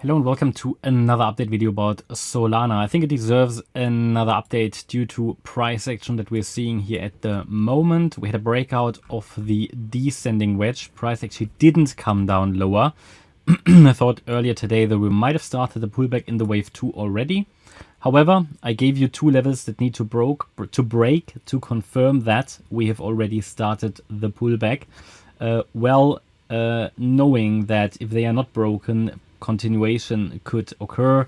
Hello and welcome to another update video about Solana. I think it deserves another update due to price action that we're seeing here at the moment. We had a breakout of the descending wedge. Price actually didn't come down lower. I thought earlier today that we might have started the pullback in the wave 2 already. However, I gave you two levels that need to break to confirm that we have already started the pullback. Knowing that if they are not broken, continuation could occur.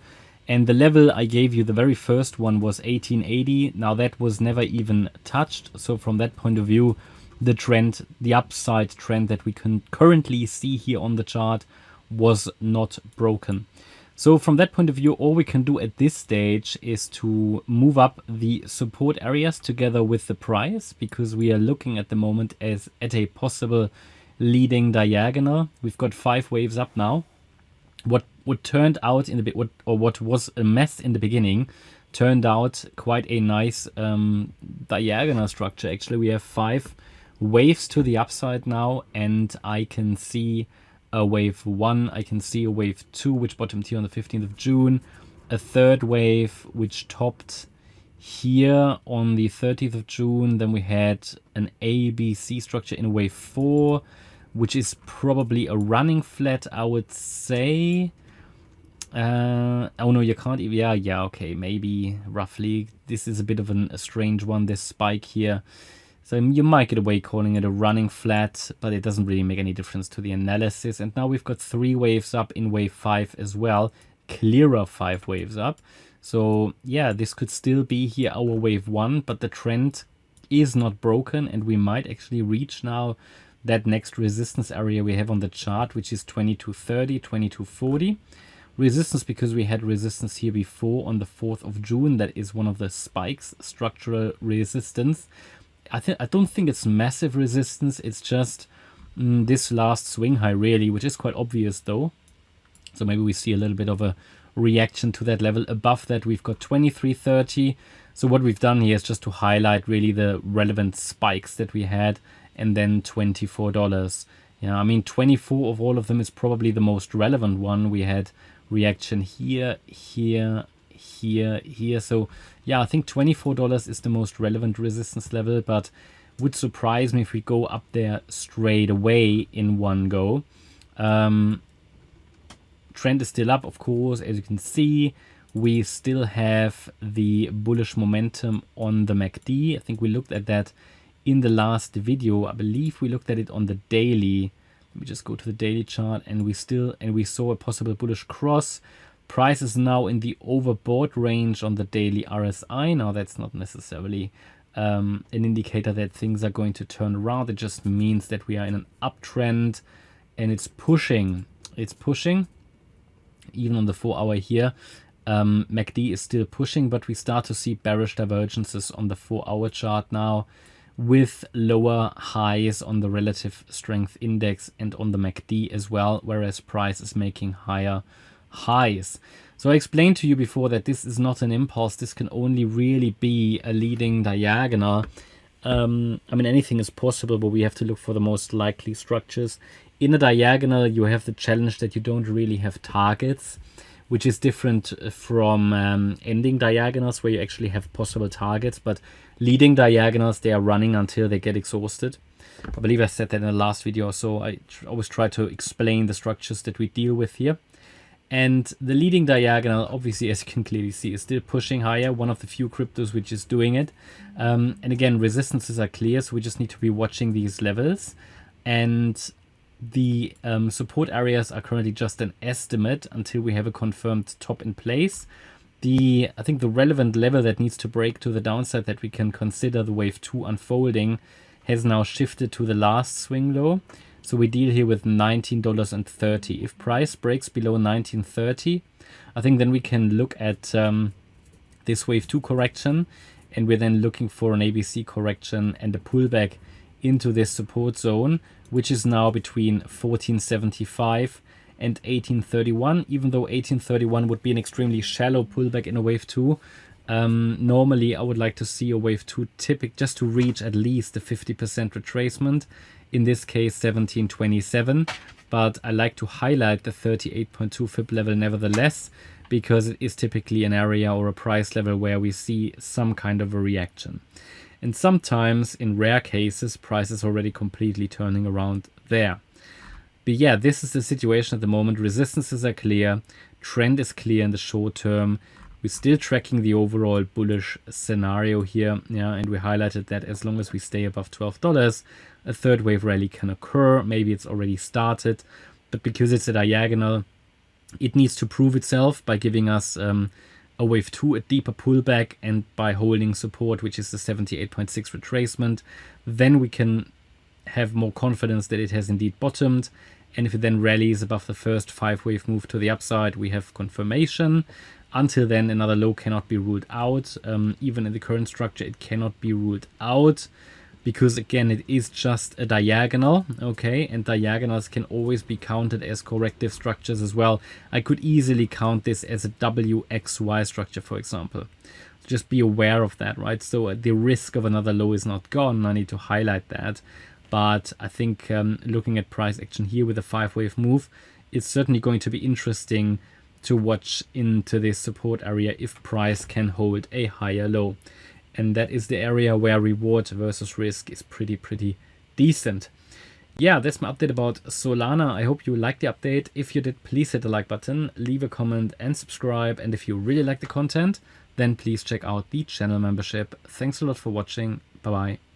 And the level I gave you, the very first one, was 1880. Now that was never even touched. So from that point of view, the trend, the upside trend that we can currently see here on the chart, was not broken. So from that point of view, all we can do at this stage is to move up the support areas together with the price, because we are looking at the moment at a possible leading diagonal. We've got 5 waves up now. What turned out in the what was a mess in the beginning turned out quite a nice diagonal structure. Actually, we have 5 waves to the upside now, and I can see a wave 1, I can see a wave 2 which bottomed here on the 15th of June, a third wave which topped here on the 30th of June. Then we had an ABC structure in wave 4, which is probably a running flat, I would say. Oh no, you can't even, yeah, okay, maybe roughly. This is a bit of a strange one, this spike here. So you might get away calling it a running flat, but it doesn't really make any difference to the analysis. And now we've got 3 waves up in wave 5 as well, clearer 5 waves up. So yeah, this could still be here our wave 1, but the trend is not broken, and we might actually reach now that next resistance area we have on the chart, which is 2230, 2240. Resistance because we had resistance here before on the 4th of June. That is one of the spikes, structural resistance. I don't think it's massive resistance. It's just this last swing high, really, which is quite obvious though. So maybe we see a little bit of a reaction to that level. Above that, we've got 2330. So what we've done here is just to highlight really the relevant spikes that we had. And then $24. Yeah, I mean, 24 of all of them is probably the most relevant one. We had reaction here, here, here, here. So yeah, I think $24 is the most relevant resistance level, but would surprise me if we go up there straight away in one go. Trend is still up, of course. As you can see, we still have the bullish momentum on the MACD. I think we looked at that in the last video. I believe we looked at it on the daily. Let me just go to the daily chart, and we saw a possible bullish cross. Price is now in the overbought range on the daily RSI. Now that's not necessarily an indicator that things are going to turn around. It just means that we are in an uptrend, and it's pushing. It's pushing even on the 4-hour here. MACD is still pushing, but we start to see bearish divergences on the 4-hour chart now, with lower highs on the relative strength index and on the MACD as well, whereas price is making higher highs. So I explained to you before that this is not an impulse. This can only really be a leading diagonal. I mean, anything is possible, but we have to look for the most likely structures. In a diagonal, you have the challenge that you don't really have targets, which is different from ending diagonals where you actually have possible targets. But leading diagonals, they are running until they get exhausted. I believe I said that in the last video or so. I always try to explain the structures that we deal with here. And the leading diagonal, obviously, as you can clearly see, is still pushing higher. One of the few cryptos which is doing it. And again, resistances are clear, so we just need to be watching these levels. And the support areas are currently just an estimate until we have a confirmed top in place. I think the relevant level that needs to break to the downside that we can consider the wave 2 unfolding has now shifted to the last swing low. So we deal here with $19.30. If price breaks below $19.30, I think then we can look at this wave 2 correction, and we're then looking for an ABC correction and a pullback into this support zone, which is now between 1475 and 1831, even though 1831 would be an extremely shallow pullback in a wave 2. Normally I would like to see a wave 2 just to reach at least the 50% retracement, in this case 1727, but I like to highlight the 38.2 fib level nevertheless, because it is typically an area or a price level where we see some kind of a reaction. And sometimes, in rare cases, price is already completely turning around there. But yeah, this is the situation at the moment. Resistances are clear, trend is clear in the short term. We're still tracking the overall bullish scenario here, yeah, and we highlighted that as long as we stay above $12, a third wave rally can occur. Maybe it's already started, but because it's a diagonal, it needs to prove itself by giving us a wave 2, a deeper pullback, and by holding support, which is the 78.6 retracement. Then we can have more confidence that it has indeed bottomed. And if it then rallies above the first 5-wave move to the upside, we have confirmation. Until then, another low cannot be ruled out. Even in the current structure, it cannot be ruled out, because again, it is just a diagonal, okay? And diagonals can always be counted as corrective structures as well. I could easily count this as a WXY structure, for example. Just be aware of that, right? So the risk of another low is not gone. I need to highlight that. But I think looking at price action here with a 5-wave move, it's certainly going to be interesting to watch into this support area if price can hold a higher low. And that is the area where reward versus risk is pretty decent. Yeah, that's my update about Solana. I hope you liked the update. If you did, please hit the like button, leave a comment and subscribe. And if you really like the content, then please check out the channel membership. Thanks a lot for watching. Bye bye.